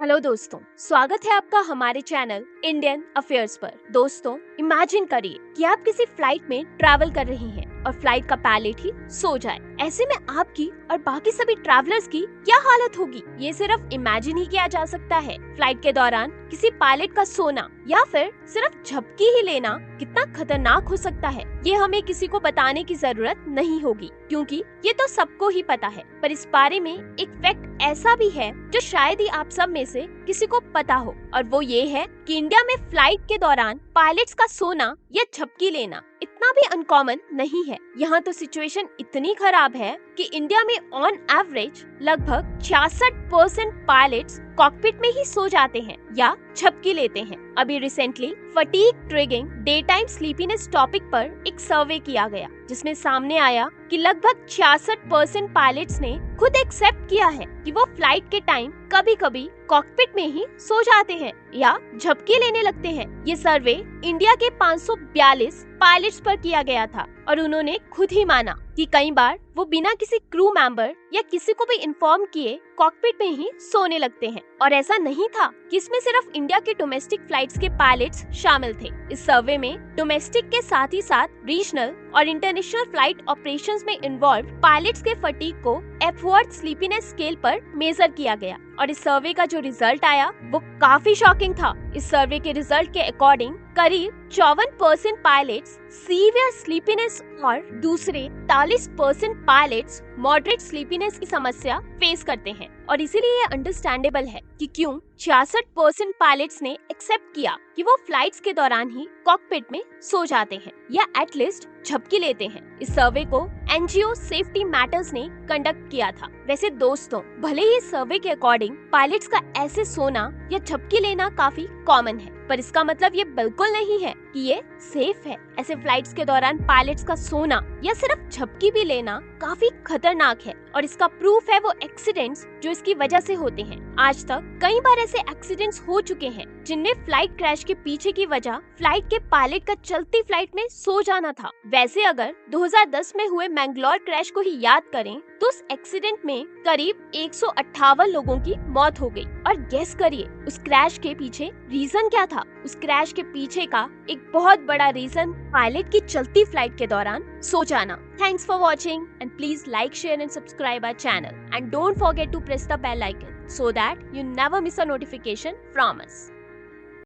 Hello दोस्तों, स्वागत है आपका हमारे चैनल इंडियन अफेयर्स पर। दोस्तों, इमेजिन करिए कि आप किसी फ्लाइट में ट्रैवल कर रही हैं और फ्लाइट का पायलट ही सो जाए। ऐसे में आपकी और बाकी सभी ट्रैवलर्स की क्या हालत होगी? ये सिर्फ इमेजिन ही किया जा सकता है। फ्लाइट के दौरान किसी पायलट का सोना या फिर सिर्फ झपकी ही लेना कितना खतरनाक हो सकता है, ये हमें किसी को बताने की जरूरत नहीं होगी, क्योंकि ये तो सबको ही पता है। पर इस बारे में एक फैक्ट ऐसा भी है जो शायद ही आप सब में से किसी को पता हो, और वो ये है कि इंडिया में फ्लाइट के दौरान पायलट्स का सोना या झपकी लेना इतना भी अनकॉमन नहीं है। यहाँ तो सिचुएशन इतनी खराब है कि इंडिया में ऑन एवरेज लगभग 66% पायलट्स कॉकपिट में ही सो जाते हैं या झपकी लेते हैं। अभी recently fatigue ट्रिगिंग day time sleepiness topic पर एक सर्वे किया गया, जिसमें सामने आया कि लगभग 66% पायलट्स ने खुद एक्सेप्ट किया है कि वो फ्लाइट के टाइम कभी कभी कॉकपिट में ही सो जाते हैं या झपकी लेने लगते हैं। ये सर्वे इंडिया के 542 पायलट्स पर किया गया था और उन्होंने खुद ही माना कि कई बार वो बिना किसी क्रू मेंबर या किसी को भी इन्फॉर्म किए कॉकपिट में ही सोने लगते हैं। और ऐसा नहीं था कि इसमें सिर्फ इंडिया के डोमेस्टिक फ्लाइट्स के पायलट्स शामिल थे। इस सर्वे में डोमेस्टिक के साथ ही साथ रीजनल और इंटरनेशनल फ्लाइट ऑपरेशंस में इन्वॉल्व पायलट्स के फटीग को एफवर्थ स्लीपीनेस स्केल पर मेजर किया गया, और इस सर्वे का जो रिजल्ट आया वो काफी शॉकिंग था। इस सर्वे के रिजल्ट के अकॉर्डिंग करीब 54% पायलट्स सीवियर स्लीपीनेस और दूसरे 43% पायलट्स मॉडरेट स्लीपीनेस की समस्या फेस करते हैं। और इसीलिए ये अंडरस्टैंडेबल है कि क्यों 66% पायलट्स ने एक्सेप्ट किया कि वो फ्लाइट्स के दौरान ही कॉकपिट में सो जाते हैं या एटलीस्ट झपकी लेते हैं। इस सर्वे को एनजीओ सेफ्टी मैटर्स ने कंडक्ट किया था। वैसे दोस्तों, भले ही सर्वे के अकॉर्डिंग पायलट्स का ऐसे सोना या झपकी लेना काफी कॉमन है, पर इसका मतलब ये बिल्कुल नहीं है कि ये सेफ है। ऐसे फ्लाइट्स के दौरान पायलट्स का सोना या सिर्फ झपकी भी लेना काफी खतरनाक है, और इसका प्रूफ है वो एक्सीडेंट्स जो इसकी वजह से होते हैं। आज तक कई बार ऐसे एक्सीडेंट्स हो चुके हैं जिनमें फ्लाइट क्रैश के पीछे की वजह फ्लाइट के पायलट का चलती फ्लाइट में सो जाना था। वैसे अगर 2010 में हुए मैंगलोर क्रैश को ही याद करें तो उस एक्सीडेंट में करीब 158 लोगों की मौत हो गई। और गेस करिए उस क्रैश के पीछे रीजन क्या था? उस क्रैश के पीछे का एक बहुत बड़ा रीजन पायलट की चलती फ्लाइट के दौरान सो जाना। Thanks for watching, and please like, share and subscribe our channel, and don't forget to press the bell icon so that you never miss a notification from us.